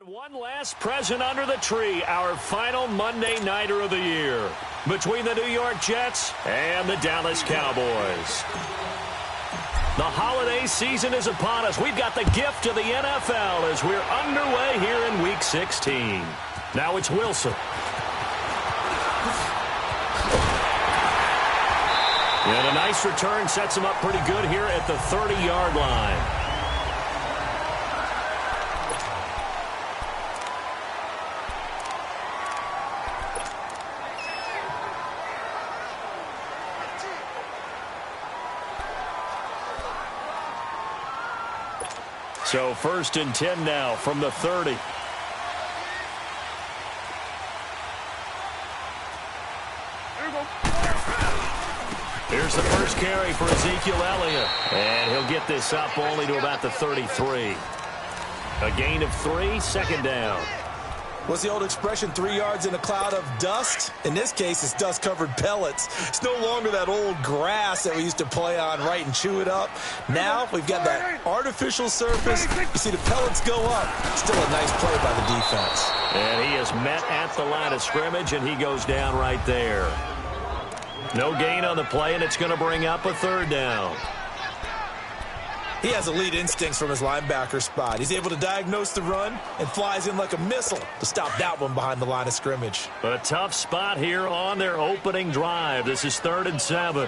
One last present under the tree, our final Monday Nighter of the year, between the New York Jets and the Dallas Cowboys. The holiday season is upon us. We've got the gift of the NFL as we're underway here in Week 16. Now it's Wilson. And a nice return sets him up pretty good here at the 30-yard line. So 1st and 10 now from the 30. Here's the first carry for Ezekiel Elliott. And he'll get this up only to about the 33. A gain of 3, second down. What's the old expression, 3 yards in a cloud of dust? In this case, it's dust-covered pellets. It's no longer that old grass that we used to play on, right, and chew it up. Now we've got that artificial surface. You see the pellets go up. Still a nice play by the defense. And he is met at the line of scrimmage, and he goes down right there. No gain on the play, and it's going to bring up a 3rd down. He has elite instincts from his linebacker spot. He's able to diagnose the run and flies in like a missile to stop that one behind the line of scrimmage. A tough spot here on their opening drive. This is 3rd and 7.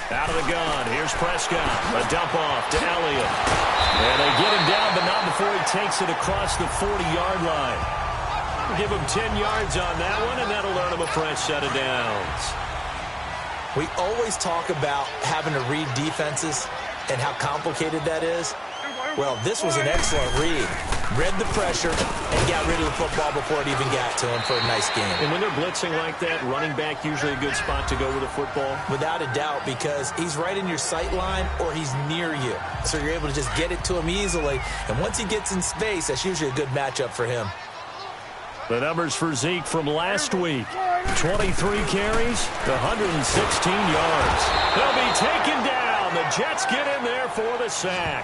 Out of the gun. Here's Prescott. A dump off to Elliott. And they get him down, but not before he takes it across the 40-yard line. Give him 10 yards on that one, and that'll earn him a fresh set of downs. We always talk about having to read defenses and how complicated that is. Well, this was an excellent read. Read the pressure and got rid of the football before it even got to him for a nice game. And when they're blitzing like that, running back usually a good spot to go with the football? Without a doubt, because he's right in your sight line or he's near you. So you're able to just get it to him easily. And once he gets in space, that's usually a good matchup for him. The numbers for Zeke from last week. 23 carries, 116 yards. They'll be taken down. The Jets get in there for the sack.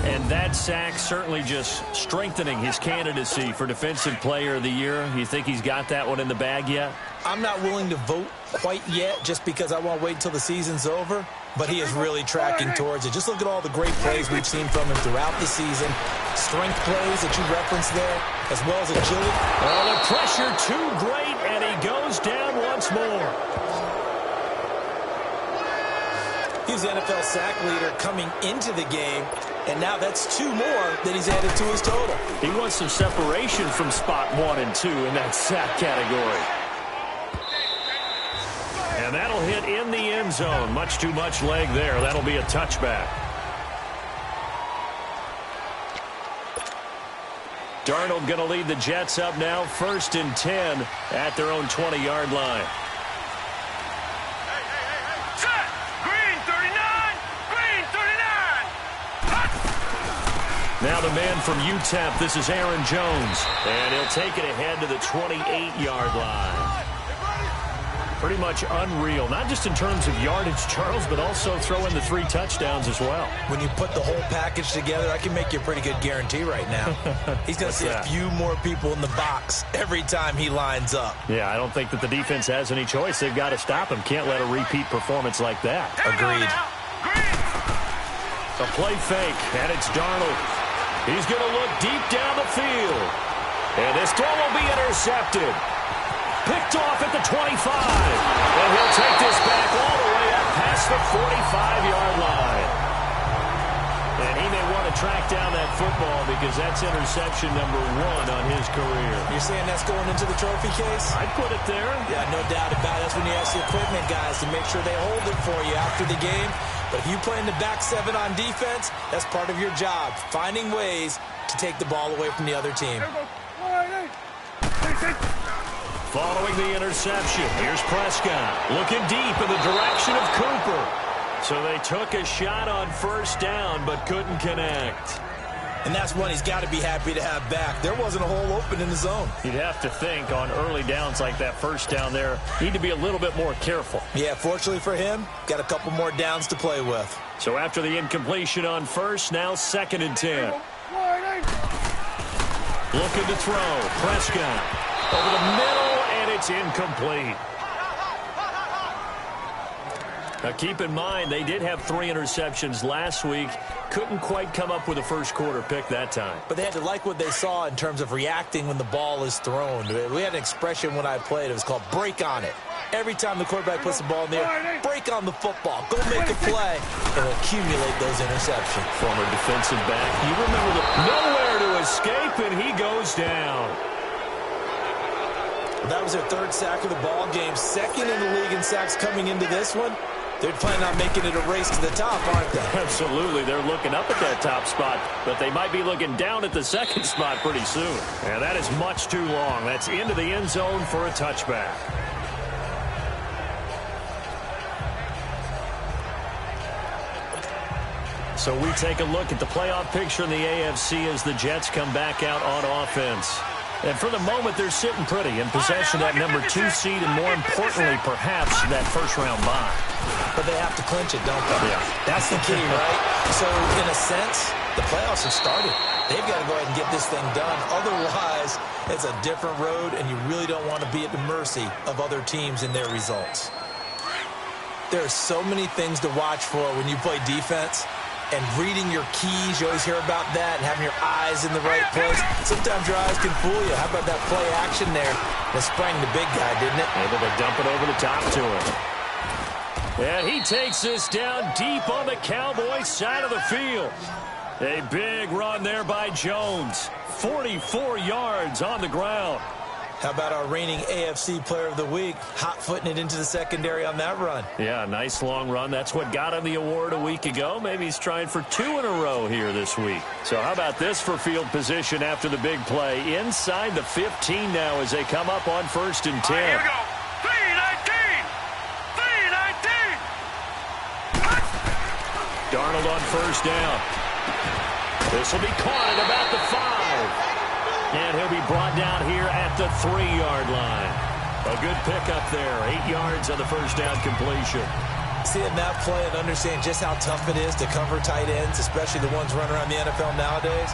And that sack certainly just strengthening his candidacy for Defensive Player of the Year. You think he's got that one in the bag yet? I'm not willing to vote quite yet just because I want to wait until the season's over. But he is really tracking towards it. Just look at all the great plays we've seen from him throughout the season. Strength plays that you referenced there, as well as agility. Well, the pressure too great, and he goes down once more. He was the NFL sack leader coming into the game, and now that's 2 more that he's added to his total. He wants some separation from spot 1 and 2 in that sack category. And that'll hit in the end zone. Much too much leg there. That'll be a touchback. Darnold going to lead the Jets up now. 1st and 10 at their own 20-yard line. Set! Green 39! Green 39! Now the man from UTEP, this is Aaron Jones. And he'll take it ahead to the 28-yard line. Pretty much unreal, not just in terms of yardage, Charles, but also throw in the 3 touchdowns as well. When you put the whole package together, I can make you a pretty good guarantee right now. He's going to see a few more people in the box every time he lines up. Yeah, I don't think that the defense has any choice. They've got to stop him. Can't let a repeat performance like that. Agreed. A play fake, and it's Darnold. He's going to look deep down the field. And this throw will be intercepted. Picked off at the 25. And he'll take this back all the way up past the 45-yard line. And he may want to track down that football because that's interception number 1 on his career. You're saying that's going into the trophy case? I'd put it there. Yeah, no doubt about it. That's when you ask the equipment guys to make sure they hold it for you after the game. But if you play in the back 7 on defense, that's part of your job, finding ways to take the ball away from the other team. Following the interception, here's Prescott looking deep in the direction of Cooper. So they took a shot on 1st down but couldn't connect. And that's one he's got to be happy to have back. There wasn't a hole open in the zone. You'd have to think on early downs like that first down there, need to be a little bit more careful. Yeah, fortunately for him, got a couple more downs to play with. So after the incompletion on first, now 2nd and 10. Looking to throw. Prescott over the middle, and it's incomplete. Now, keep in mind, they did have 3 interceptions last week. Couldn't quite come up with a first-quarter pick that time. But they had to like what they saw in terms of reacting when the ball is thrown. We had an expression when I played. It was called break on it. Every time the quarterback puts the ball in the air, break on the football. Go make a play and accumulate those interceptions. Former defensive back. You remember nowhere to escape, and he goes down. Well, that was their 3rd sack of the ball game. 2nd in the league in sacks coming into this one. They're planning on making it a race to the top, aren't they? Absolutely. They're looking up at that top spot, but they might be looking down at the 2nd spot pretty soon. And that is much too long. That's into the end zone for a touchback. So we take a look at the playoff picture in the AFC as the Jets come back out on offense. And for the moment, they're sitting pretty in possession of that number 2 seed and, more importantly, perhaps that first-round bye. But they have to clinch it, don't they? Yeah. That's the key, right? So, in a sense, the playoffs have started. They've got to go ahead and get this thing done. Otherwise, it's a different road, and you really don't want to be at the mercy of other teams and their results. There are so many things to watch for when you play defense. And reading your keys, you always hear about that, and having your eyes in the right place. Sometimes your eyes can fool you. How about that play action there? That sprang the big guy, didn't it? Able to dump it over the top to him. And he takes this down deep on the Cowboys side of the field. A big run there by Jones. 44 yards on the ground. How about our reigning AFC Player of the Week, hot-footing it into the secondary on that run? Yeah, nice long run. That's what got him the award a week ago. Maybe he's trying for 2 in a row here this week. So how about this for field position after the big play? Inside the 15 now as they come up on 1st and 10. Here we go. 3-19. 3-19. Darnold on 1st down. This will be caught at about the 5. And he'll be brought down here at the 3-yard line. A good pickup there. 8 yards on the first down completion. Seeing that play and understand just how tough it is to cover tight ends, especially the ones running around the NFL nowadays,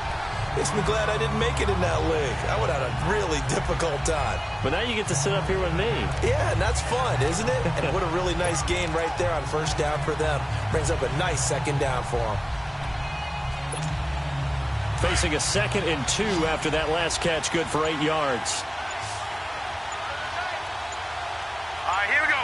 makes me glad I didn't make it in that league. I would have had a really difficult time. But now you get to sit up here with me. Yeah, and that's fun, isn't it? And what a really nice game right there on 1st down for them. Brings up a nice 2nd down for them. Facing a 2nd and 2 after that last catch, good for 8 yards. All right, here we go.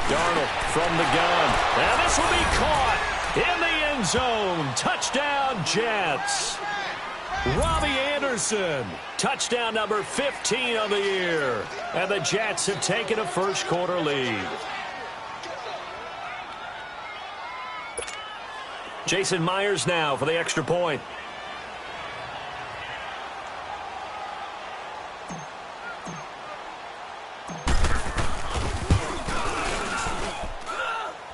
Darnold from the gun. And this will be caught in the end zone. Touchdown, Jets. Robbie Anderson, touchdown number 15 of the year. And the Jets have taken a first-quarter lead. Jason Myers now for the extra point.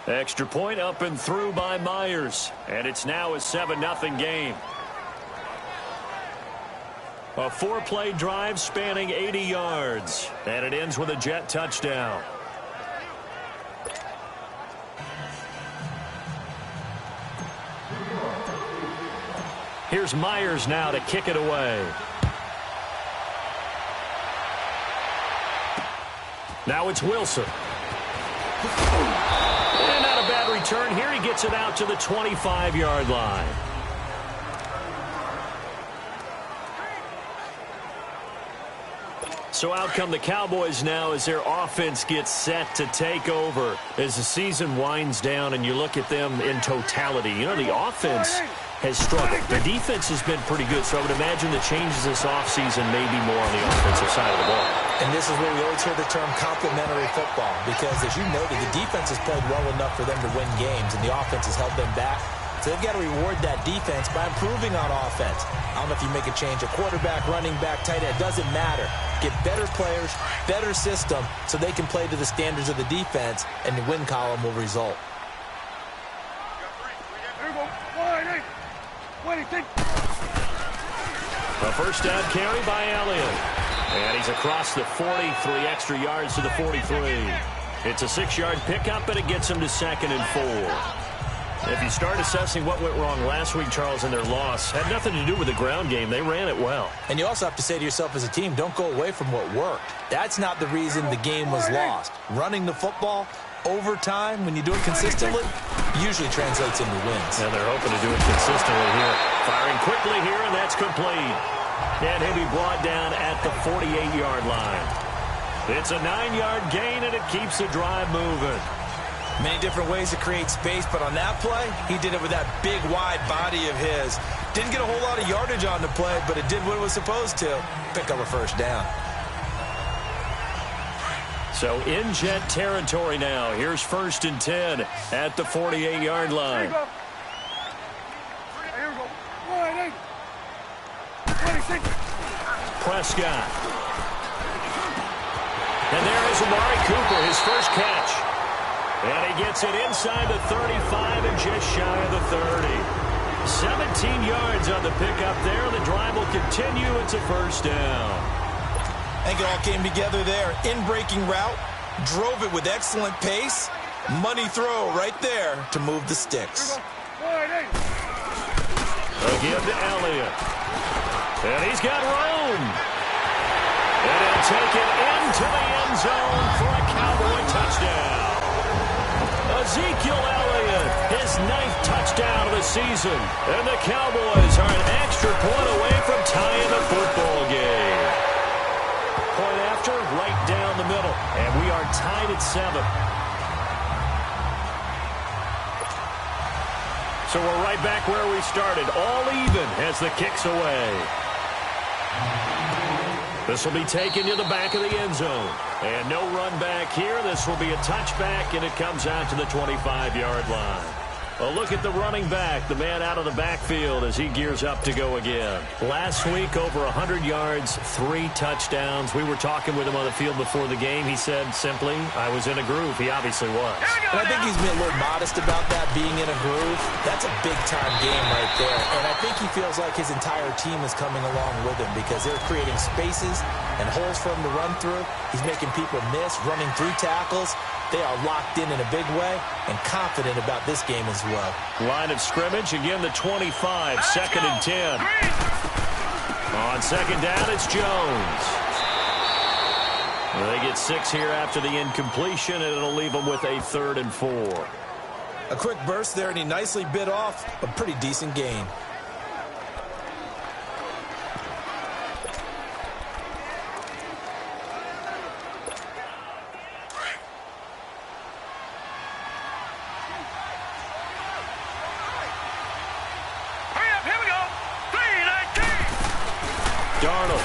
Extra point up and through by Myers. And it's now a 7-0 game. A 4-play drive spanning 80 yards. And it ends with a Jet touchdown. Here's Myers now to kick it away. Now it's Wilson. And not a bad return here. He gets it out to the 25-yard line. So out come the Cowboys now as their offense gets set to take over as the season winds down and you look at them in totality. You know, the offense has struggled. The defense has been pretty good, so I would imagine the changes this offseason may be more on the offensive side of the ball. And this is where we always hear the term complementary football because, as you noted, the defense has played well enough for them to win games, and the offense has held them back. So they've got to reward that defense by improving on offense. I don't know if you make a change, a quarterback, running back, tight end, doesn't matter. Get better players, better system, so they can play to the standards of the defense, and the win column will result. Here we go. 1-8. 1-8. A first down carry by Elliott. And he's across the 40, 3 extra yards to the 43. It's a 6-yard pickup, and it gets him to 2nd and 4. If you start assessing what went wrong last week, Charles, in their loss, had nothing to do with the ground game. They ran it well. And you also have to say to yourself as a team, don't go away from what worked. That's not the reason the game was lost. Running the football over time, when you do it consistently, usually translates into wins. And they're hoping to do it consistently here. Firing quickly here, and that's complete. And he'll be brought down at the 48-yard line. It's a 9-yard gain, and it keeps the drive moving. Many different ways to create space, but on that play, he did it with that big, wide body of his. Didn't get a whole lot of yardage on the play, but it did what it was supposed to. Pick up a first down. So in Jet territory now. Here's 1st and 10 at the 48-yard line. Prescott. And there is Amari Cooper, his first catch. And he gets it inside the 35 and just shy of the 30. 17 yards on the pickup there. The drive will continue. It's a first down. I think it all came together there. In-breaking route, drove it with excellent pace. Money throw right there to move the sticks. Again to Elliott. And he's got room. And he'll take it into the end zone for a Cowboy touchdown. Ezekiel Elliott, his 9th touchdown of the season. And the Cowboys are an extra point away from tying the football game. Point after, right down the middle. And we are tied at 7. So we're right back where we started, all even as the kick's away. This will be taken to the back of the end zone. And no run back here. This will be a touchback, and it comes out to the 25-yard line. A look at the running back, the man out of the backfield as he gears up to go again. Last week, over 100 yards, 3 touchdowns. We were talking with him on the field before the game. He said simply, I was in a groove. He obviously was. And I think he's been a little modest about that, being in a groove. That's a big-time game right there. And I think he feels like his entire team is coming along with him because they're creating spaces and holes for him to run through. He's making people miss, running through tackles. They are locked in a big way and confident about this game as well. Line of scrimmage, again the 25, 2nd and 10. On 2nd down, it's Jones. Well, they get 6 here after the incompletion, and it'll leave them with a 3rd and 4. A quick burst there, and he nicely bit off a pretty decent gain. Darnold.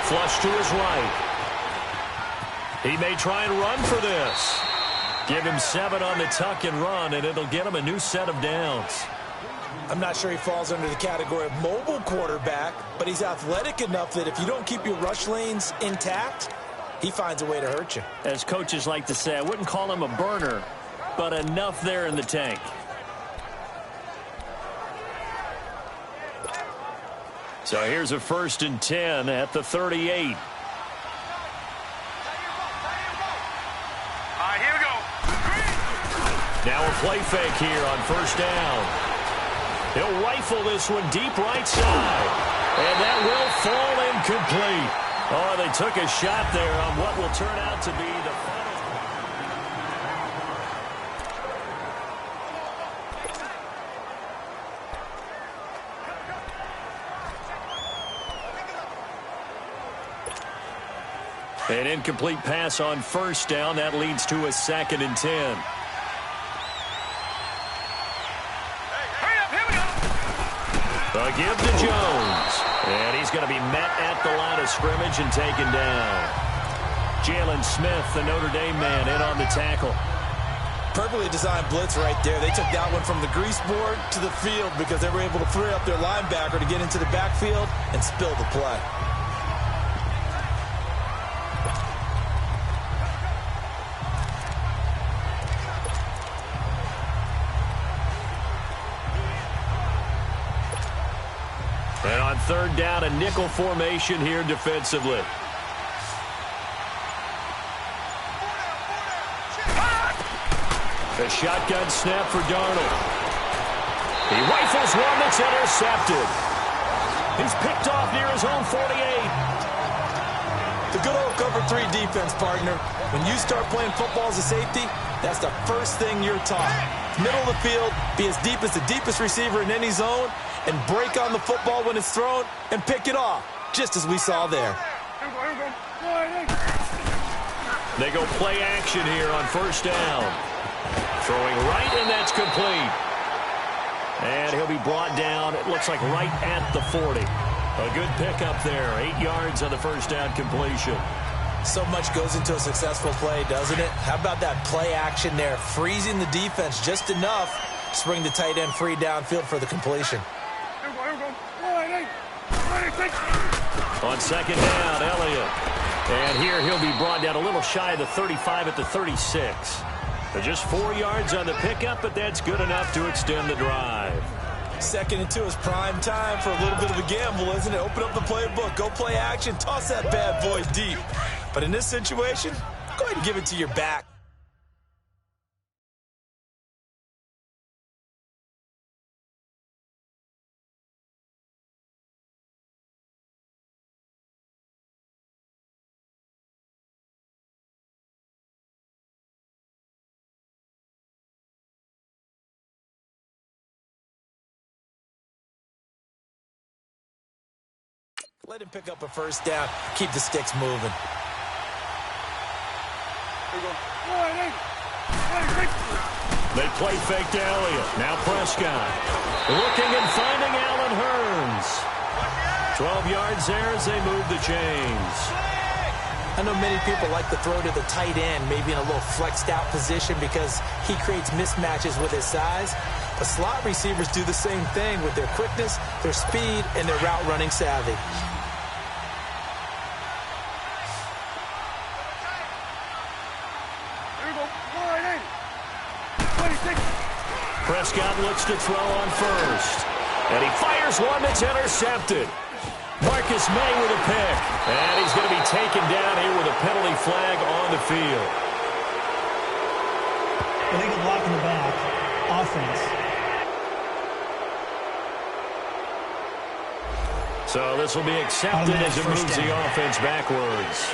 Flush to his right. He may try and run for this. Give him 7 on the tuck and run, and it'll get him a new set of downs. I'm not sure he falls under the category of mobile quarterback, but he's athletic enough that if you don't keep your rush lanes intact, he finds a way to hurt you. As coaches like to say, I wouldn't call him a burner, but enough there in the tank. So here's a 1st and 10 at the 38. Here we go. Now a play fake here on 1st down. He'll rifle this one deep right side. And that will fall incomplete. Oh, they took a shot there on what will turn out to be the final. An incomplete pass on 1st down. That leads to a 2nd and 10. A give to Jones. And he's going to be met at the line of scrimmage and taken down. Jalen Smith, the Notre Dame man, in on the tackle. Perfectly designed blitz right there. They took that one from the grease board to the field because they were able to free up their linebacker to get into the backfield and spill the play. And on third down, a nickel formation here defensively. A shotgun snap for Darnold. He rifles one that's intercepted. He's picked off near his own 48. The good old cover 3 defense, partner. When you start playing football as a safety, that's the first thing you're taught. Middle of the field, be as deep as the deepest receiver in any zone, and break on the football when it's thrown and pick it off, just as we saw there. They go play action here on first down. Throwing right, and that's complete. And he'll be brought down, it looks like right at the 40. A good pickup there, 8 yards on the first down completion. So much goes into a successful play, doesn't it? How about that play action there, freezing the defense just enough to bring the tight end free downfield for the completion. On second down, Elliott. And here he'll be brought down a little shy of the 35 at the 36. Just 4 yards on the pickup, but that's good enough to extend the drive. 2nd and 2 is prime time for a little bit of a gamble, isn't it? Open up the playbook, go play action, toss that bad boy deep. But in this situation, go ahead and give it to your back. Let him pick up a first down. Keep the sticks moving. They play fake to Elliott. Now Prescott. Looking and finding Allen Hurns. 12 yards there as they move the chains. I know many people like to throw to the tight end, maybe in a little flexed out position because he creates mismatches with his size. But slot receivers do the same thing with their quickness, their speed, and their route running savvy. Prescott looks to throw on first. And he fires one that's intercepted. Marcus May with a pick. And he's going to be taken down here with a penalty flag on the field. Illegal block in the back. Offense. So this will be accepted as it moves the offense backwards.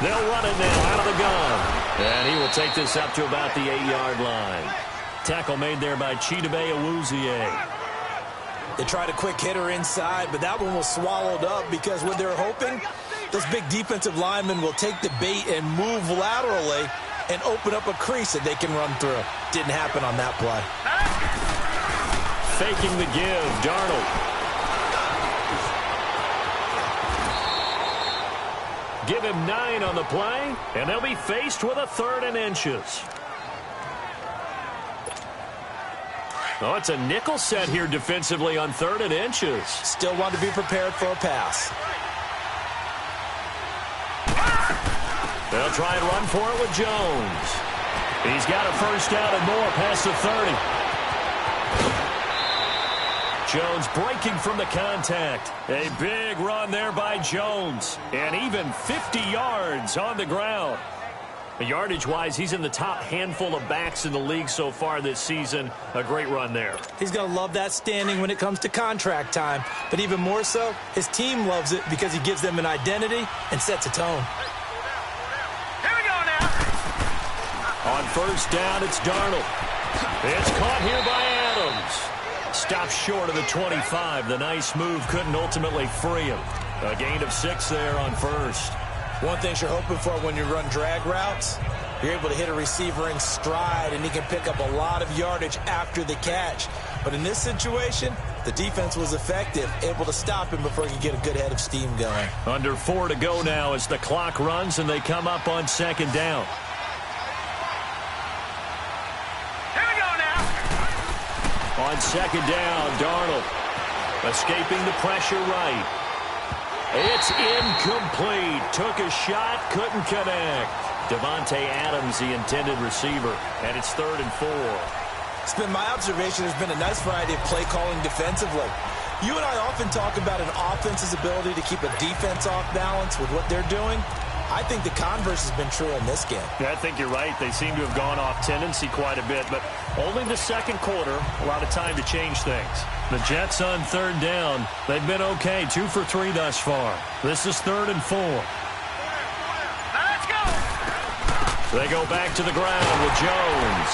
They'll run it now out of the gun. And he will take this up to about the 8-yard line. Tackle made there by Chidobe Awuzie. They tried a quick hitter inside, but that one was swallowed up because what they're hoping, those big defensive linemen will take the bait and move laterally and open up a crease that they can run through. Didn't happen on that play. Faking the give, Darnold. Give him 9 on the play, and they'll be faced with a 3rd and inches. Oh, it's a nickel set here defensively on 3rd and inches. Still want to be prepared for a pass. They'll try and run for it with Jones. He's got a first down and more past the 30. Jones breaking from the contact. A big run there by Jones. And even 50 yards on the ground. Yardage-wise, he's in the top handful of backs in the league so far this season. A great run there. He's going to love that standing when it comes to contract time. But even more so, his team loves it because he gives them an identity and sets a tone. Here we go now. On first down, it's Darnold. It's caught here by Adams. Stopped short of the 25. The nice move couldn't ultimately free him. A gain of 6 there on first. One thing you're hoping for when you run drag routes, you're able to hit a receiver in stride, and he can pick up a lot of yardage after the catch. But in this situation, the defense was effective, able to stop him before he could get a good head of steam going. Under 4 to go now as the clock runs, and they come up on second down. On second down, Darnold escaping the pressure right. It's incomplete. Took a shot, couldn't connect. Devontae Adams, the intended receiver, and it's 3rd and 4. It's been my observation there's been a nice variety of play calling defensively. You and I often talk about an offense's ability to keep a defense off balance with what they're doing. I think the converse has been true in this game. Yeah, I think you're right. They seem to have gone off tendency quite a bit, but only the second quarter, a lot of time to change things. The Jets on 3rd down. They've been okay, 2 for 3 thus far. This is 3rd and 4. Let's go. They go back to the ground with Jones.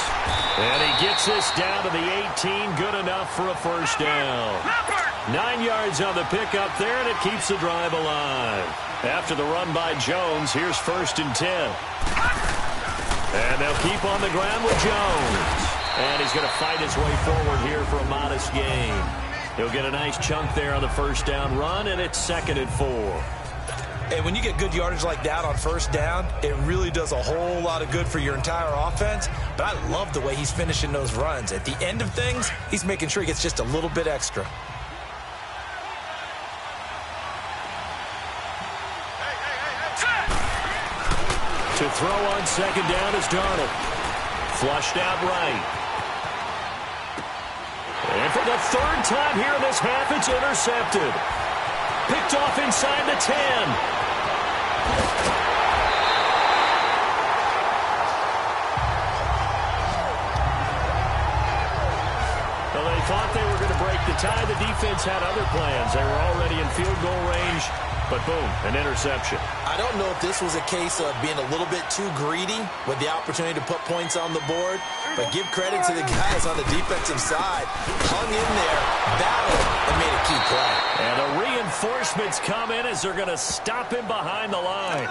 And he gets this down to the 18, good enough for a first down. 9 yards on the pickup there, and it keeps the drive alive. After the run by Jones, here's 1st and 10. And they'll keep on the ground with Jones. And he's going to fight his way forward here for a modest gain. He'll get a nice chunk there on the first down run, and it's 2nd and 4. Hey, when you get good yardage like that on first down, it really does a whole lot of good for your entire offense. But I love the way he's finishing those runs. At the end of things, he's making sure he gets just a little bit extra. To throw on 2nd down is Darnold. Flushed out right. And for the 3rd time here in this half, it's intercepted. Picked off inside the 10. Well, they thought they were going to break the tie. The defense had other plans. They were already in field goal range, but boom, an interception. I don't know if this was a case of being a little bit too greedy with the opportunity to put points on the board, but give credit to the guys on the defensive side. Hung in there, battled, and made a key play. And the reinforcements come in as they're going to stop him behind the line.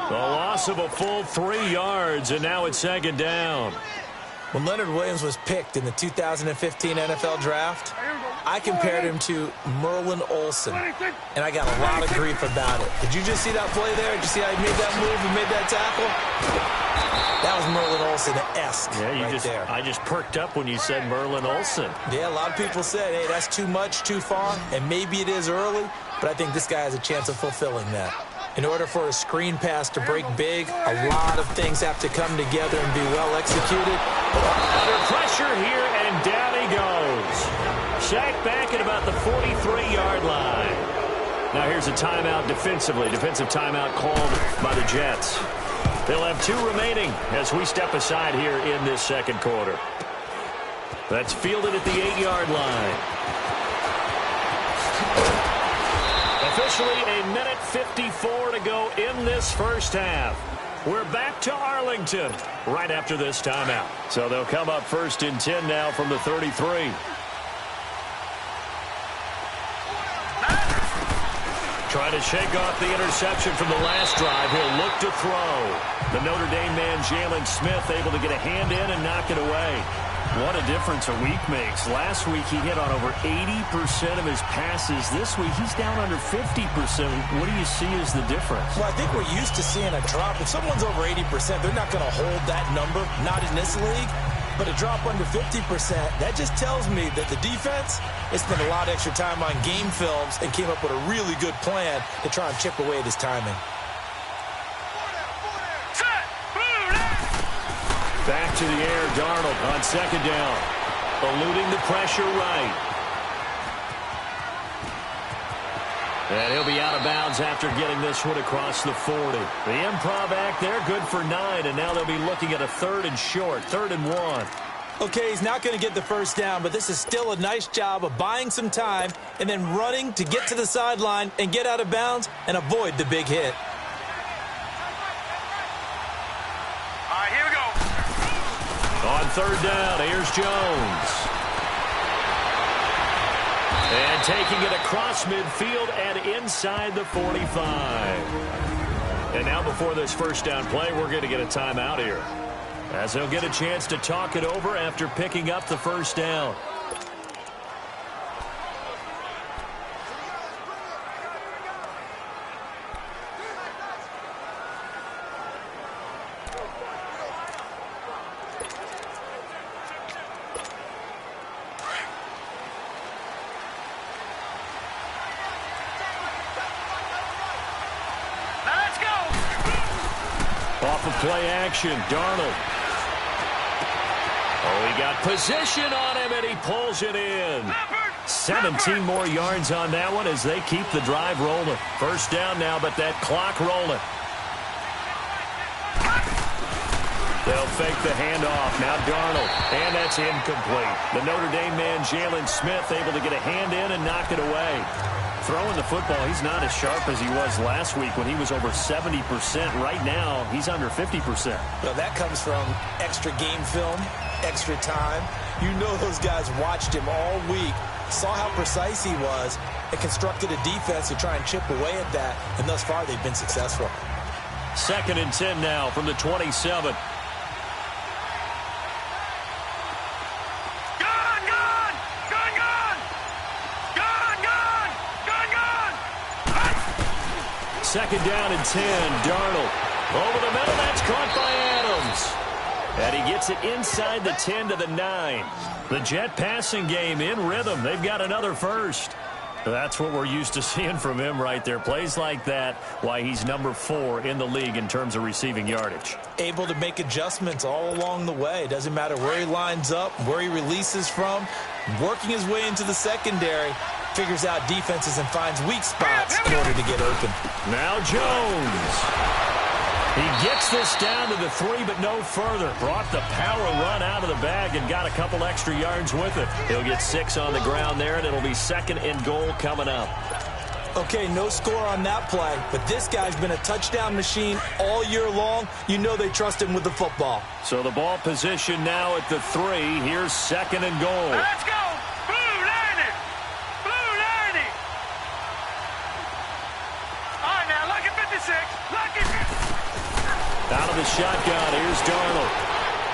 The loss of a full 3 yards, and now it's 2nd down. When Leonard Williams was picked in the 2015 NFL Draft, I compared him to Merlin Olsen, and I got a lot of grief about it. Did you just see that play there? Did you see how he made that move and made that tackle? That was Merlin Olsen-esque there. I just perked up when you said Merlin Olsen. Yeah, a lot of people said, hey, that's too much, too far, and maybe it is early, but I think this guy has a chance of fulfilling that. In order for a screen pass to break big, a lot of things have to come together and be well executed. Under pressure here, and down he goes. Sacked back at about the 43-yard line. Now here's a timeout defensively. Defensive timeout called by the Jets. They'll have 2 remaining as we step aside here in this 2nd quarter. That's fielded at the 8-yard line. Officially a minute 54 to go in this first half. We're back to Arlington right after this timeout. So they'll come up 1st and 10 now from the 33. Trying to shake off the interception from the last drive. He'll look to throw. The Notre Dame man, Jalen Smith, able to get a hand in and knock it away. What a difference a week makes. Last week, he hit on over 80% of his passes. This week, he's down under 50%. What do you see as the difference? Well, I think we're used to seeing a drop. If someone's over 80%, they're not going to hold that number, not in this league. But a drop under 50%, that just tells me that the defense has spent a lot of extra time on game films and came up with a really good plan to try and chip away at his timing. Back to the air, Darnold on 2nd down. Eluding the pressure right. And he'll be out of bounds after getting this one across the 40. The improv act there, good for 9, and now they'll be looking at a 3rd and short, 3rd and 1. Okay, he's not going to get the first down, but this is still a nice job of buying some time and then running to get to the sideline and get out of bounds and avoid the big hit. All right, here we go. On 3rd down, here's Jones. And taking it across midfield and inside the 45. And now before this first down play, we're going to get a timeout here, as they'll get a chance to talk it over after picking up the first down. Off of play action, Darnold. Oh, he got position on him, and he pulls it in. 17 more yards on that one as they keep the drive rolling. First down now, but that clock rolling. They'll fake the handoff. Now Darnold, and that's incomplete. The Notre Dame man, Jalen Smith, able to get a hand in and knock it away. Throwing the football, he's not as sharp as he was last week when he was over 70%. Right now, he's under 50%. Well, that comes from extra game film, extra time. You know those guys watched him all week, saw how precise he was, and constructed a defense to try and chip away at that, and thus far they've been successful. 2nd and 10 now from the 27. Second down and 10. Darnold over the middle. That's caught by Adams. And he gets it inside the 10 to the 9. The Jet passing game in rhythm. They've got another first. That's what we're used to seeing from him right there. Plays like that, why he's number 4 in the league in terms of receiving yardage. Able to make adjustments all along the way. Doesn't matter where he lines up, where he releases from. Working his way into the secondary. Figures out defenses and finds weak spots in order to get open. Now Jones. He gets this down to the 3, but no further. Brought the power run out of the bag and got a couple extra yards with it. He'll get 6 on the ground there, and it'll be 2nd and goal coming up. Okay, no score on that play, but this guy's been a touchdown machine all year long. You know they trust him with the football. So the ball position now at the 3. Here's 2nd and goal. Let's go! Blue 90! Blue 90! All right, now, lucky 56. Lucky 56. Out of the shotgun, here's Darnold.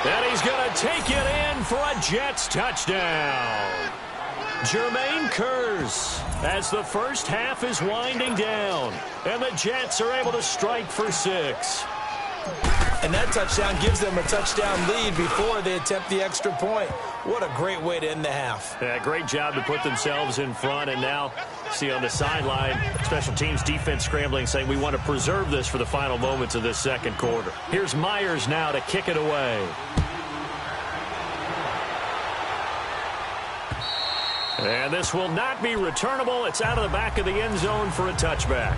And he's going to take it in for a Jets touchdown. Jermaine Kearse as the first half is winding down. And the Jets are able to strike for 6. And that touchdown gives them a touchdown lead before they attempt the extra point. What a great way to end the half. Yeah, great job to put themselves in front. And now, see on the sideline, special teams defense scrambling, saying we want to preserve this for the final moments of this second quarter. Here's Myers now to kick it away. And this will not be returnable. It's out of the back of the end zone for a touchback.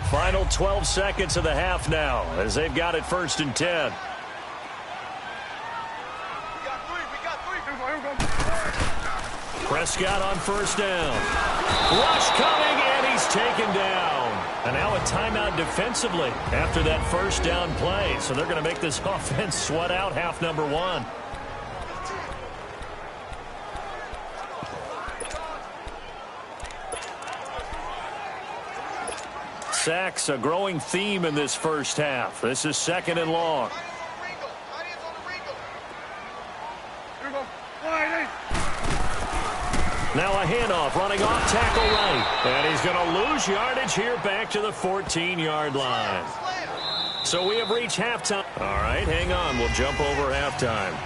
Final 12 seconds of the half now as they've got it 1st and 10. Prescott on 1st down. Rush coming, and he's taken down. And now a timeout defensively after that 1st down play. So they're going to make this offense sweat out half number 1. Sacks, a growing theme in this first half. This is 2nd and long. Now a handoff, running off tackle right. And he's going to lose yardage here back to the 14-yard line. So we have reached halftime. All right, hang on. We'll jump over halftime.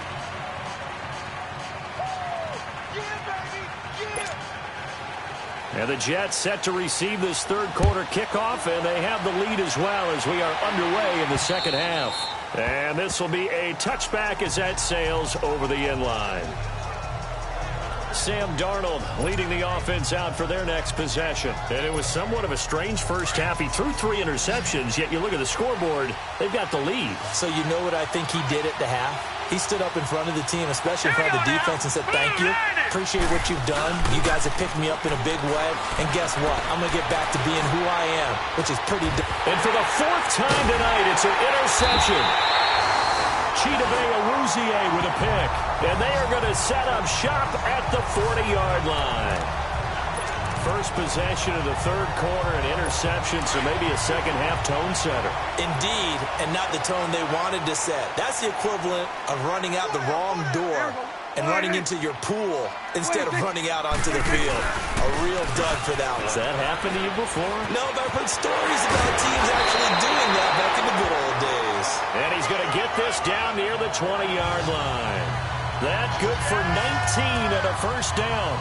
And the Jets set to receive this third quarter kickoff, and they have the lead as well as we are underway in the second half. And this will be a touchback as that sails over the end line. Sam Darnold leading the offense out for their next possession. And it was somewhat of a strange first half. He threw 3 interceptions, yet you look at the scoreboard, they've got the lead. So you know what I think he did at the half? He stood up in front of the team, especially in front of the defense, and said, thank you. Appreciate what you've done. You guys have picked me up in a big way. And guess what? I'm going to get back to being who I am, which is pretty... And for the 4th time tonight, it's an interception. Chidobe Awuzie with a pick. And they are going to set up shop at the 40-yard line. First possession of the third quarter, an interception, so maybe a second-half tone setter. Indeed, and not the tone they wanted to set. That's the equivalent of running out the wrong door and running into your pool instead of running out onto the field. A real dud for that one. Has that happened to you before? No, but I've heard stories about teams actually doing that back in the good old days. And he's going to get this down near the 20-yard line. That good for 19 at a first down.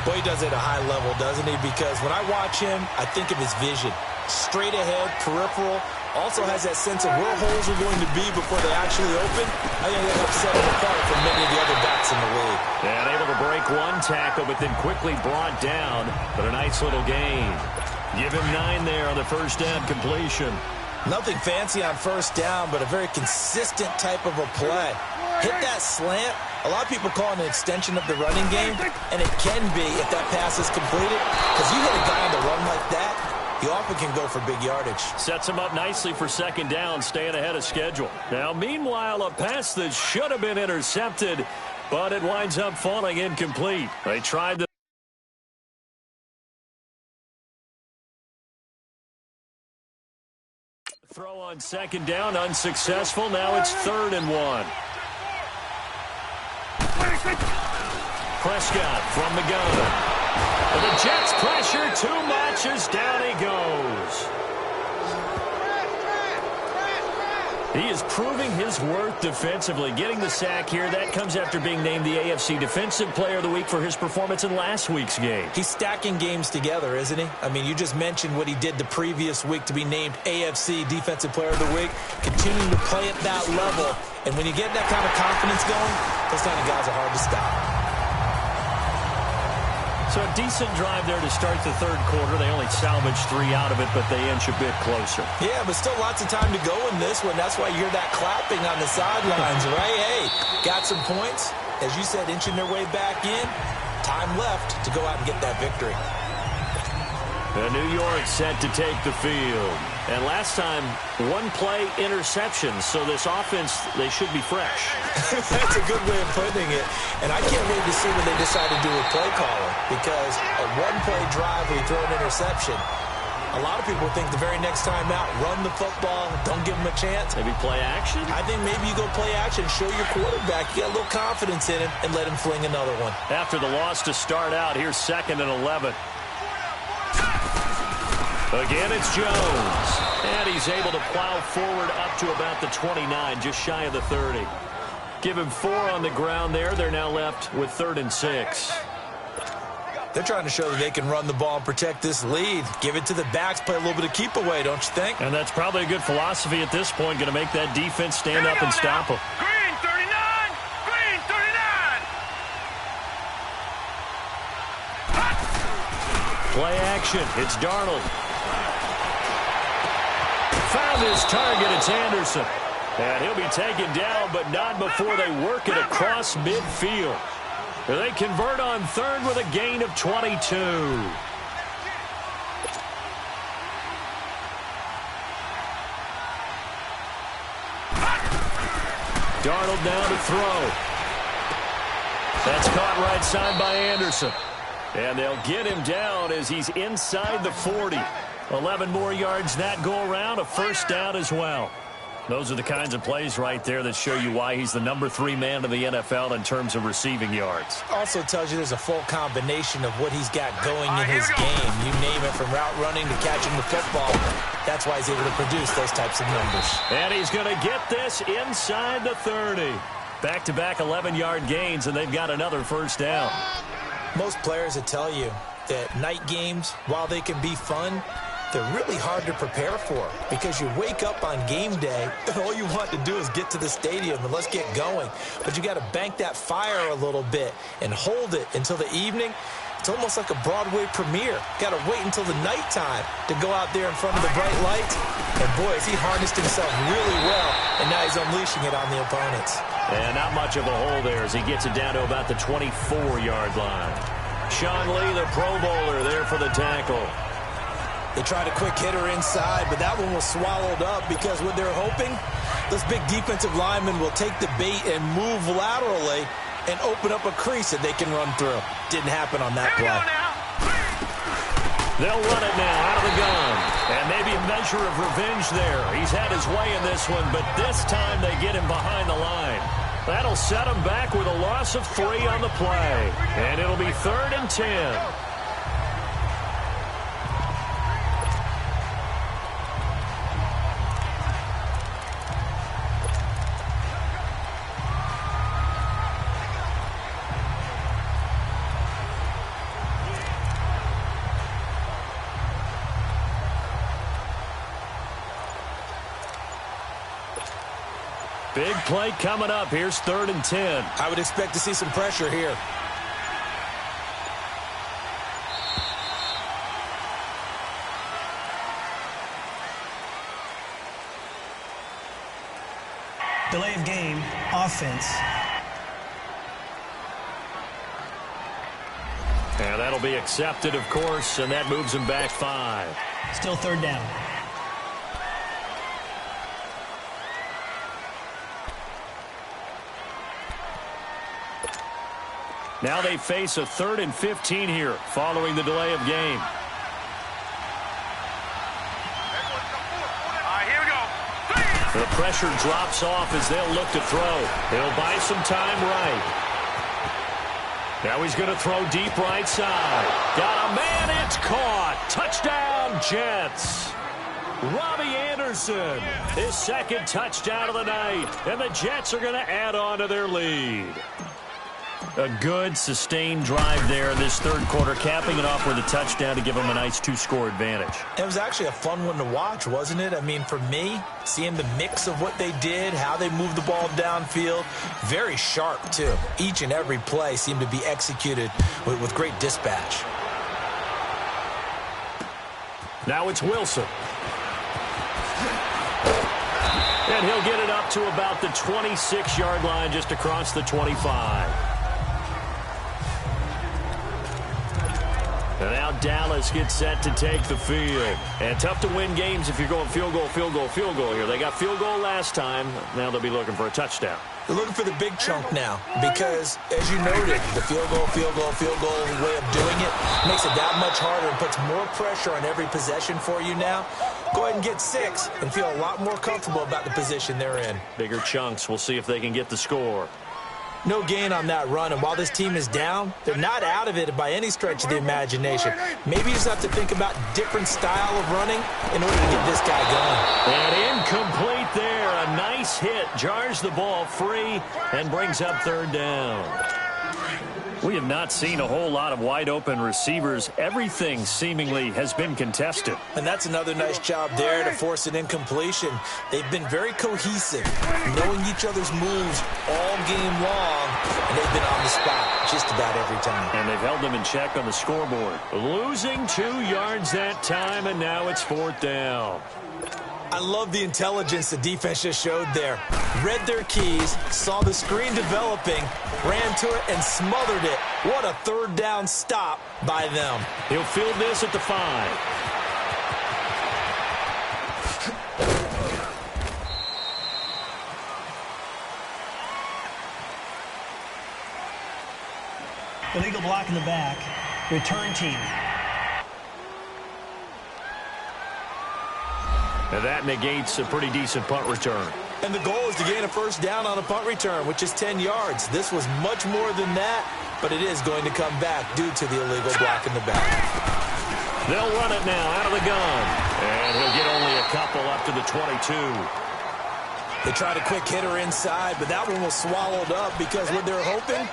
Well, he does it at a high level, doesn't he? Because when I watch him, I think of his vision. Straight ahead, peripheral. Also has that sense of where holes are going to be before they actually open. I think that helps set him apart from many of the other backs in the league. And able to break one tackle, but then quickly brought down. But a nice little gain. Give him 9 there on the first down completion. Nothing fancy on first down, but a very consistent type of a play. Hit that slant. A lot of people call it an extension of the running game, and it can be if that pass is completed. Because you hit a guy on the run like that, he often can go for big yardage. Sets him up nicely for second down, staying ahead of schedule. Now, meanwhile, a pass that should have been intercepted, but it winds up falling incomplete. They tried the throw on second down, unsuccessful. Now it's 3rd and 1. Prescott from the gun. And the Jets pressure too much as down he goes. He is proving his worth defensively, getting the sack here. That comes after being named the AFC Defensive Player of the Week for his performance in last week's game. He's stacking games together, isn't he? I mean, you just mentioned what he did the previous week to be named AFC Defensive Player of the Week, continuing to play at that level. And when you get that kind of confidence going, those kind of guys are hard to stop. So a decent drive there to start the third quarter. They only salvaged 3 out of it, but they inch a bit closer. Yeah, but still lots of time to go in this one. That's why you hear that clapping on the sidelines, right? Hey, got some points. As you said, inching their way back in. Time left to go out and get that victory. And New York set to take the field. And last time, 1-play interception. So this offense, they should be fresh. That's a good way of putting it. And I can't wait to see what they decide to do with play calling. Because a 1-play drive where you throw an interception, a lot of people think the very next time out, run the football, don't give them a chance. Maybe play action? I think maybe you go play action, show your quarterback, you got a little confidence in him, and let him fling another one. After the loss to start out, here's 2nd and 11. Again, it's Jones. And he's able to plow forward up to about the 29, just shy of the 30. Give him 4 on the ground there. They're now left with 3rd and 6. They're trying to show that they can run the ball and protect this lead. Give it to the backs, play a little bit of keep away, don't you think? And that's probably a good philosophy at this point, going to make that defense stand up and stop them. Green 39! Green 39! Play action. It's Darnold. Found his target. It's Anderson. And he'll be taken down, but not before they work it across midfield. They convert on 3rd with a gain of 22. Darnold down to throw. That's caught right side by Anderson. And they'll get him down as he's inside the 40. 11 more yards that go around, a first down as well. Those are the kinds of plays right there that show you why he's the number 3 man in the NFL in terms of receiving yards. Also tells you there's a full combination of what he's got going in his game. You name it, from route running to catching the football. That's why he's able to produce those types of numbers. And he's going to get this inside the 30. Back-to-back 11-yard gains, and they've got another first down. Most players would tell you that night games, while they can be fun, they're really hard to prepare for, because you wake up on game day and all you want to do is get to the stadium and let's get going. But you got to bank that fire a little bit and hold it until the evening. It's almost like a Broadway premiere. Got to wait until the nighttime to go out there in front of the bright lights. And boy, has he harnessed himself really well, and now he's unleashing it on the opponents. And not much of a hole there as he gets it down to about the 24-yard line. Sean Lee, the Pro Bowler, there for the tackle. They tried a quick hitter inside, but that one was swallowed up because what they're hoping, this big defensive lineman will take the bait and move laterally and open up a crease that they can run through. Didn't happen on that play. They'll run it now out of the gun. And maybe a measure of revenge there. He's had his way in this one, but this time they get him behind the line. That'll set him back with a loss of 3 on the play. And it'll be 3rd and 10. Big play coming up. Here's 3rd and 10. I would expect to see some pressure here. Delay of game, offense. And that'll be accepted, of course, and that moves him back 5. Still 3rd down. Now they face a 3rd and 15 here following the delay of game. Here we go. The pressure drops off as they'll look to throw. He'll buy some time right. Now he's going to throw deep right side. Got a man, it's caught. Touchdown, Jets. Robbie Anderson, his 2nd touchdown of the night. And the Jets are going to add on to their lead. A good, sustained drive there in this 3rd quarter, capping it off with a touchdown to give them a nice 2-score advantage. It was actually a fun one to watch, wasn't it? I mean, for me, seeing the mix of what they did, how they moved the ball downfield, very sharp, too. Each and every play seemed to be executed with great dispatch. Now it's Wilson. And he'll get it up to about the 26-yard line, just across the 25. And now Dallas gets set to take the field. And tough to win games if you're going field goal, field goal, field goal here. They got field goal last time. Now they'll be looking for a touchdown. They're looking for the big chunk now because, as you noted, the field goal way of doing it makes it that much harder and puts more pressure on every possession for you now. Go ahead and get 6 and feel a lot more comfortable about the position they're in. Bigger chunks. We'll see if they can get the score. No gain on that run, and while this team is down, they're not out of it by any stretch of the imagination. Maybe you just have to think about different style of running in order to get this guy going. And incomplete there. A nice hit. Jars the ball free and brings up 3rd down. We have not seen a whole lot of wide-open receivers. Everything seemingly has been contested. And that's another nice job there to force an incompletion. They've been very cohesive, knowing each other's moves all game long, and they've been on the spot just about every time. And they've held them in check on the scoreboard. Losing 2 yards that time, and now it's 4th down. I love the intelligence the defense just showed there. Read their keys, saw the screen developing, ran to it, and smothered it. What a 3rd down stop by them. He'll field this at the 5. Illegal block in the back. Return team. And that negates a pretty decent punt return. And the goal is to gain a 1st down on a punt return, which is 10 yards. This was much more than that, but it is going to come back due to the illegal block in the back. They'll run it now out of the gun. And he'll get only a couple up to the 22. They tried a quick hitter inside, but that one was swallowed up because what they're hoping,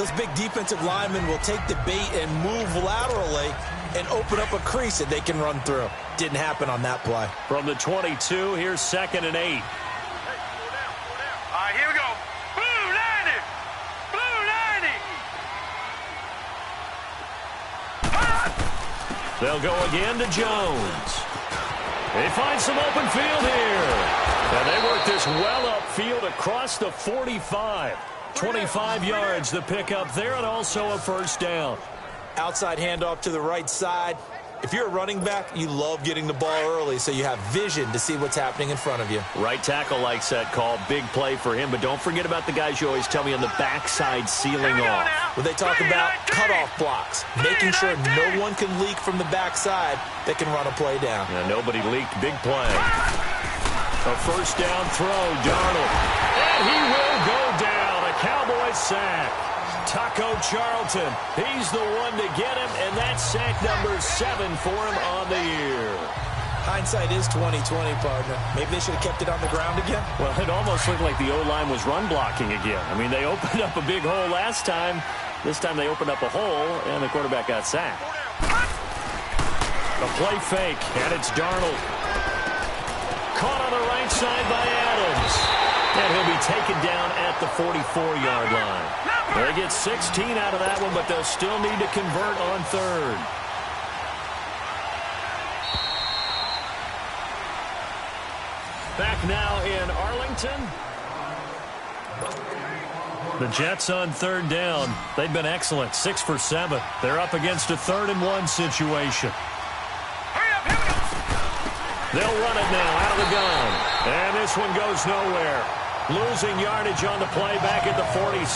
those big defensive linemen will take the bait and move laterally and open up a crease that they can run through. Didn't happen on that play. From the 22, here's 2nd and 8. Here we go. Blue 90. Blue 90. They'll go again to Jones. They find some open field here. And they work this well upfield across the 45. 25 yards the pickup there, and also a 1st down. Outside handoff to the right side. If you're a running back, you love getting the ball early so you have vision to see what's happening in front of you. Right tackle likes that call. Big play for him, but don't forget about the guys you always tell me on the backside sealing off. When they talk about cutoff blocks, making sure no one can leak from the backside that can run a play down. Yeah, nobody leaked. Big play. A 1st down throw, Darnold. And he will go down. A Cowboys sack. Taco Charlton, he's the one to get him, and that's sack number 7 for him on the year. Hindsight is 20/20, partner. Maybe they should have kept it on the ground again. Well, it almost looked like the O-line was run blocking again. I mean, they opened up a big hole last time. This time they opened up a hole, and the quarterback got sacked. A play fake, and it's Darnold. Caught on the right side by Adams. And he'll be taken down at the 44-yard line. They get 16 out of that one, but they'll still need to convert on third. Back now in Arlington. The Jets on third down. They've been excellent, 6 for 7. They're up against a 3rd-and-1 situation. They'll run it now out of the gun. And this one goes nowhere. Losing yardage on the play back at the 46.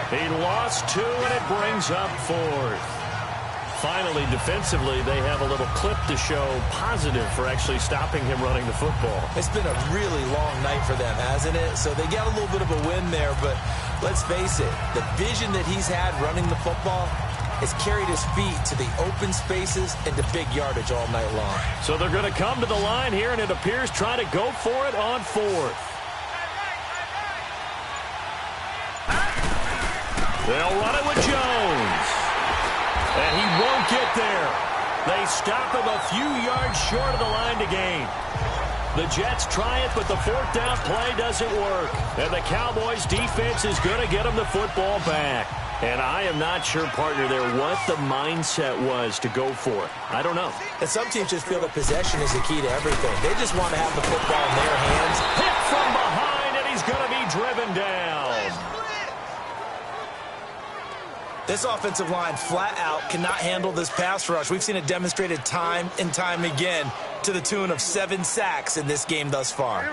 He lost 2, and it brings up 4th. Finally, defensively, they have a little clip to show positive for actually stopping him running the football. It's been a really long night for them, hasn't it? So they got a little bit of a win there, but let's face it, the vision that he's had running the football has carried his feet to the open spaces and to big yardage all night long. So they're going to come to the line here, and it appears trying to go for it on 4th. They'll run it with Jones. And he won't get there. They stop him a few yards short of the line to gain. The Jets try it, but the 4th down play doesn't work. And the Cowboys' defense is going to get them the football back. And I am not sure, partner, there what the mindset was to go for it. I don't know. And some teams just feel that possession is the key to everything. They just want to have the football in their hands. Hit from behind, and he's going to be driven down. This offensive line flat out cannot handle this pass rush. We've seen it demonstrated time and time again to the tune of 7 sacks in this game thus far.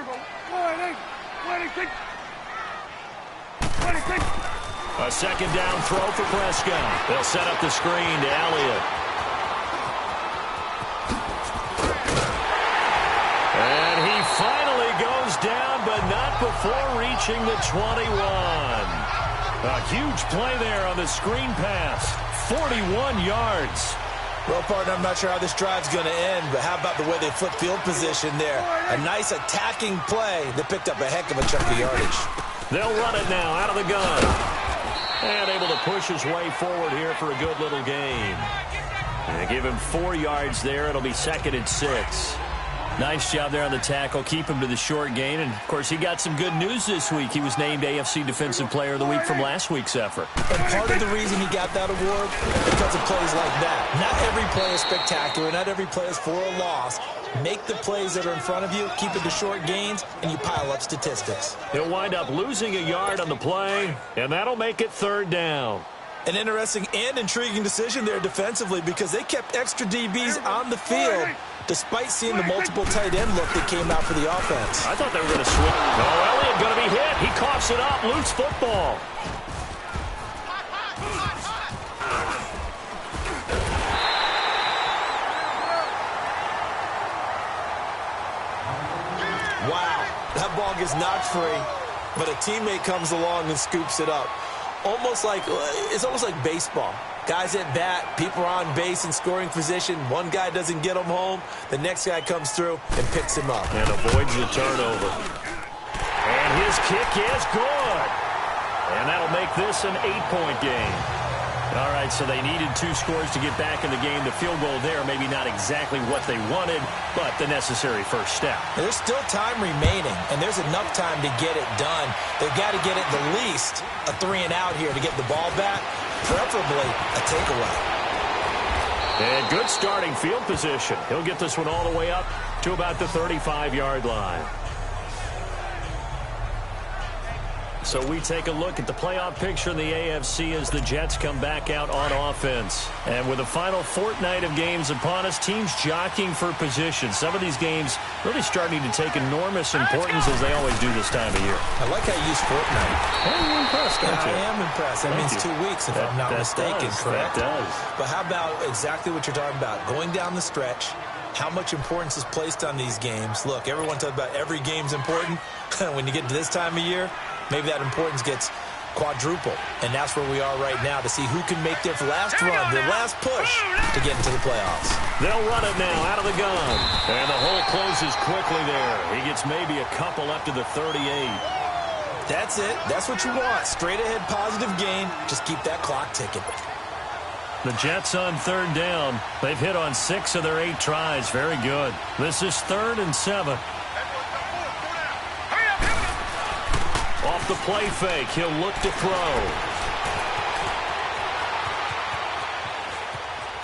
A 2nd down throw for Prescott. They'll set up the screen to Elliott. And he finally goes down, but not before reaching the 21. A huge play there on the screen pass. 41 yards. Well, partner, I'm not sure how this drive's going to end, but how about the way they flip field position there? A nice attacking play that picked up a heck of a chunk of yardage. They'll run it now out of the gun. And able to push his way forward here for a good little gain. And give him 4 yards there. It'll be 2nd and 6. Nice job there on the tackle. Keep him to the short gain. And, of course, he got some good news this week. He was named AFC Defensive Player of the Week from last week's effort. And part of the reason he got that award, because of plays like that. Not every play is spectacular. Not every play is for a loss. Make the plays that are in front of you, keep it to short gains, and you pile up statistics. He'll wind up losing a yard on the play, and that'll make it 3rd down. An interesting and intriguing decision there defensively because they kept extra DBs on the field despite seeing the multiple tight end look that came out for the offense. I thought they were going to switch. Oh, Elliott going to be hit. He coughs it up. Loose football. Wow, that ball gets knocked free, but a teammate comes along and scoops it up. It's almost like baseball. Guys at bat, people are on base in scoring position. One guy doesn't get him home. The next guy comes through and picks him up. And avoids the turnover. And his kick is good. And that'll make this an 8-point game. All right, so they needed 2 scores to get back in the game. The field goal there, maybe not exactly what they wanted, but the necessary first step. There's still time remaining, and there's enough time to get it done. They've got to get it the least a 3-and-out here to get the ball back, preferably a takeaway. And good starting field position. He'll get this one all the way up to about the 35-yard line. So we take a look at the playoff picture in the AFC as the Jets come back out on offense. And with the final fortnight of games upon us, teams jockeying for position. Some of these games really starting to take enormous importance as they always do this time of year. I like how you use fortnight. Hey, you're impressed, aren't you? I am impressed. That means 2 weeks, if I'm not mistaken, correct? That does. But how about exactly what you're talking about? Going down the stretch, how much importance is placed on these games? Look, everyone talks about every game's important. When you get to this time of year, maybe that importance gets quadrupled. And that's where we are right now to see who can make their last run, their last push to get into the playoffs. They'll run it now out of the gun. And the hole closes quickly there. He gets maybe a couple up to the 38. That's it. That's what you want. Straight ahead positive gain. Just keep that clock ticking. The Jets on 3rd down. They've hit on 6 of their 8 tries. Very good. This is 3rd and 7. Off the play fake, he'll look to throw.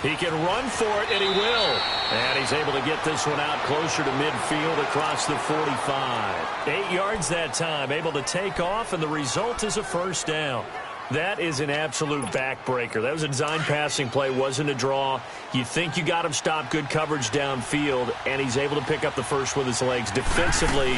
He can run for it, and he will. And he's able to get this one out closer to midfield across the 45. 8 yards that time, able to take off, and the result is a first down. That is an absolute backbreaker. That was a design passing play, wasn't a draw. You think you got him stopped, good coverage downfield, and he's able to pick up the first with his legs. Defensively,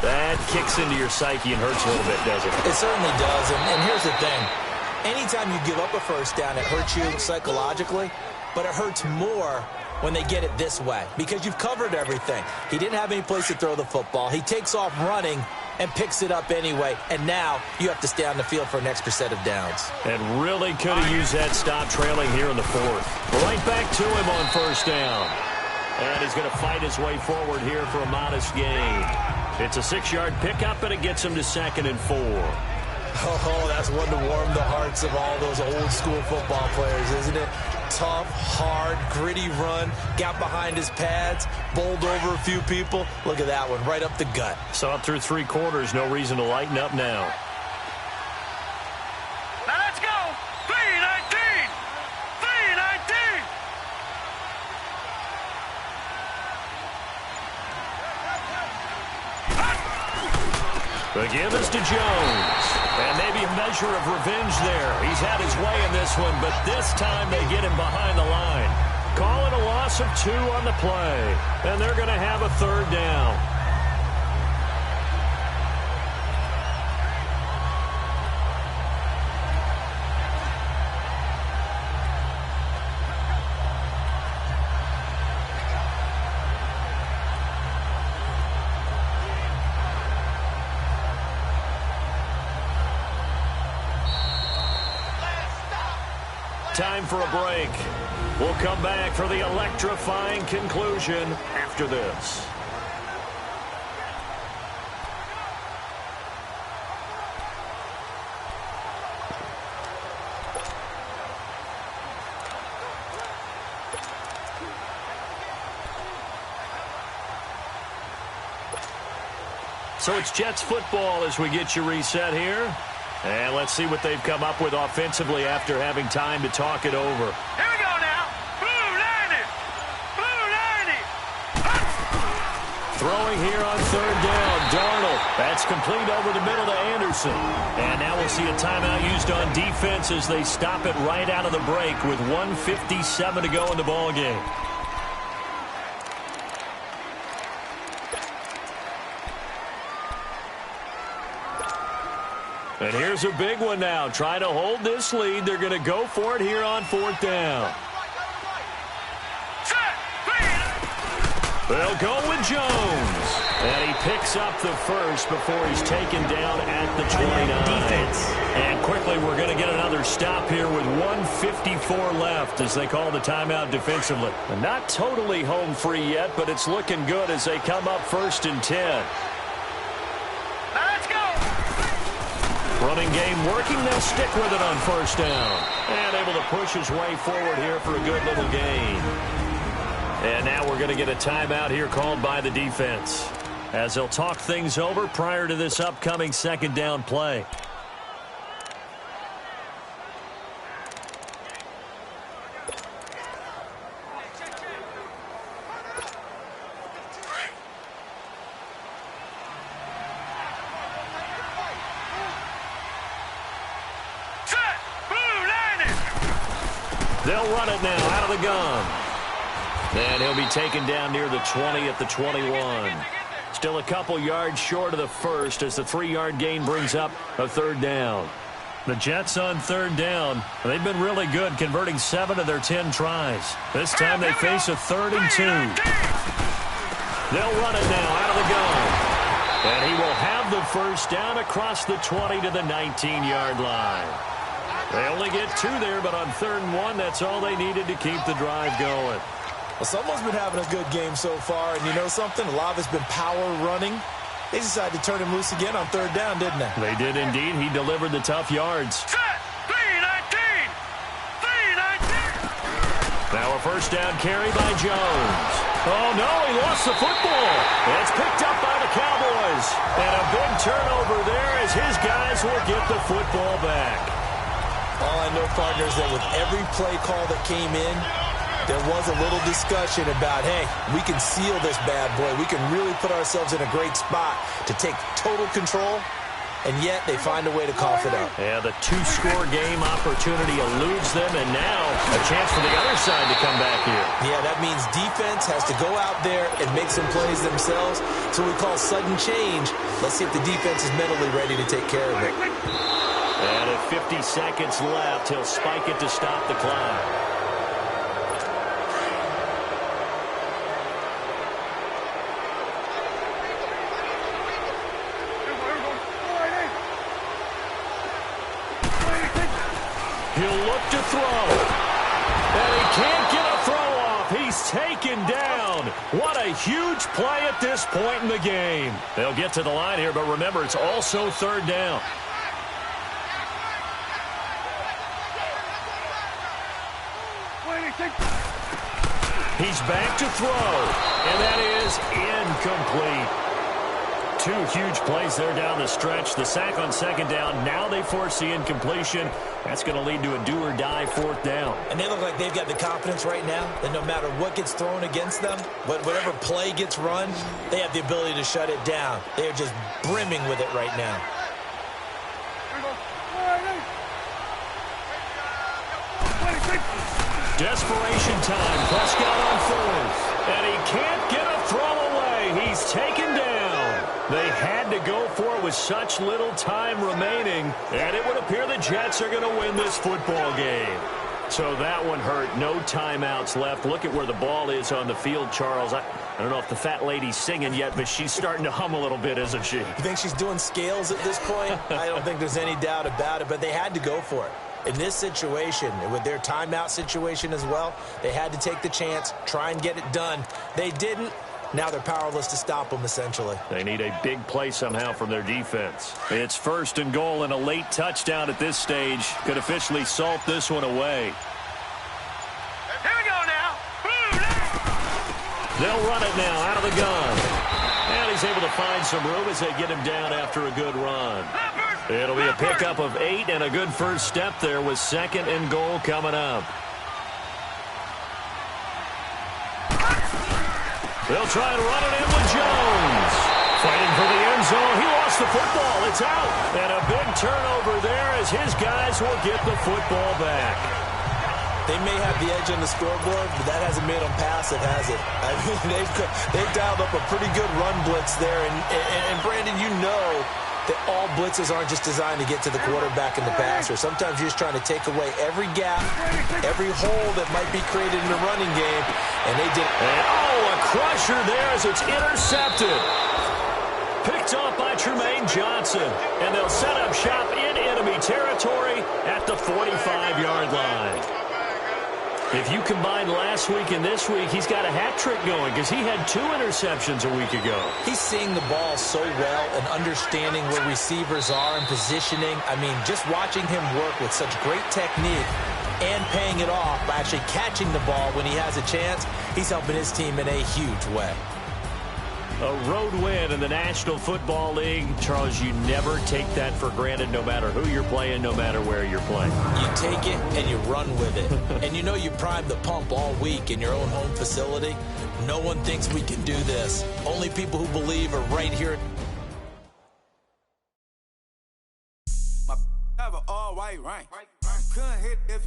that kicks into your psyche and hurts a little bit, doesn't it? It certainly does, and here's the thing. Anytime you give up a first down, it hurts you psychologically, but it hurts more when they get it this way because you've covered everything. He didn't have any place to throw the football. He takes off running and picks it up anyway, and now you have to stay on the field for an extra set of downs. And really could have used that stop trailing here in the fourth. Right back to him on first down. And he's going to fight his way forward here for a modest gain. It's a 6-yard pickup, and it gets him to 2nd and 4. Oh, that's one to warm the hearts of all those old-school football players, isn't it? Tough, hard, gritty run, got behind his pads, bowled over a few people. Look at that one, right up the gut. Saw it through 3 quarters, no reason to lighten up now. Now let's go. 3-19. 3-19. The give is to Jones. And maybe a measure of revenge there. He's had his way in this one, but this time they get him behind the line. Call it a loss of 2 on the play. And they're going to have a 3rd down. Time for a break. We'll come back for the electrifying conclusion after this. So it's Jets football as we get you reset here. And let's see what they've come up with offensively after having time to talk it over. Here we go now. Blue 90. Blue 90. Throwing here on 3rd down. Darnold. That's complete over the middle to Anderson. And now we'll see a timeout used on defense as they stop it right out of the break with 1:57 to go in the ballgame. And here's a big one now. Trying to hold this lead. They're going to go for it here on 4th down. They'll go with Jones. And he picks up the first before he's taken down at the 29. Defense. And quickly we're going to get another stop here with 1:54 left as they call the timeout defensively. And not totally home free yet, but it's looking good as they come up 1st and 10. Running game working. They'll stick with it on 1st down. And able to push his way forward here for a good little gain. And now we're going to get a timeout here called by the defense as they'll talk things over prior to this upcoming 2nd down play. They'll run it now out of the gun. And he'll be taken down near the 20 at the 21. Still a couple yards short of the first as the 3-yard gain brings up a 3rd down. The Jets on 3rd down. They've been really good, converting 7 of their 10 tries. This time they face a 3rd and 2. They'll run it now out of the gun. And he will have the first down across the 20 to the 19-yard line. They only get 2 there, but on 3rd and 1, that's all they needed to keep the drive going. Well, someone's been having a good game so far, and you know something? A lot of it's been power running. They decided to turn him loose again on 3rd down, didn't they? They did indeed. He delivered the tough yards. 3-19. 3-19. Now a first down carry by Jones. Oh, no, he lost the football. It's picked up by the Cowboys. And a big turnover there as his guys will get the football back. All I know, partners, that with every play call that came in, there was a little discussion about, hey, we can seal this bad boy. We can really put ourselves in a great spot to take total control, and yet they find a way to cough it up. Yeah, the two-score game opportunity eludes them, and now a chance for the other side to come back here. Yeah, that means defense has to go out there and make some plays themselves. So we call sudden change. Let's see if the defense is mentally ready to take care of it. And at 50 seconds left, he'll spike it to stop the clock. He'll look to throw. And he can't get a throw off. He's taken down. What a huge play at this point in the game. They'll get to the line here, but remember, it's also third down. He's back to throw, and that is incomplete. Two huge plays there down the stretch. The sack on second down. Now they force the incompletion. That's going to lead to a do-or-die fourth down. And they look like they've got the confidence right now that no matter what gets thrown against them, whatever play gets run, they have the ability to shut it down. They are just brimming with it right now. Desperation time. Prescott on fourth. And he can't get a throw away. He's taken down. They had to go for it with such little time remaining. And it would appear the Jets are going to win this football game. So that one hurt. No timeouts left. Look at where the ball is on the field, Charles. I don't know if the fat lady's singing yet, but she's starting to hum a little bit, isn't she? You think she's doing scales at this point? I don't think there's any doubt about it, but they had to go for it. In this situation, with their timeout situation as well, they had to take the chance, try and get it done. They didn't. Now they're powerless to stop them, essentially. They need a big play somehow from their defense. It's first and goal, and a late touchdown at this stage could officially salt this one away. Here we go now. They'll run it now out of the gun. And he's able to find some room as they get him down after a good run. It'll be a pickup of 8 and a good first step there with second and goal coming up. They'll try and run it in with Jones. Fighting for the end zone. He lost the football. It's out. And a big turnover there as his guys will get the football back. They may have the edge on the scoreboard, but that hasn't made them pass it, has it? I mean, they've dialed up a pretty good run blitz there. And Brandon, you know that all blitzes aren't just designed to get to the quarterback and the passer. Sometimes you're just trying to take away every gap, every hole that might be created in the running game, and they did. And, a crusher there as it's intercepted. Picked off by Tremaine Johnson, and they'll set up shop in enemy territory at the 45-yard line. If you combine last week and this week, he's got a hat trick going because he had 2 interceptions a week ago. He's seeing the ball so well and understanding where receivers are and positioning. I mean, just watching him work with such great technique and paying it off by actually catching the ball when he has a chance, he's helping his team in a huge way. A road win in the National Football League. Charles, you never take that for granted no matter who you're playing, no matter where you're playing. You take it and you run with it. And you know you primed the pump all week in your own home facility. No one thinks we can do this. Only people who believe are right here. My have an all white rank. Couldn't hit if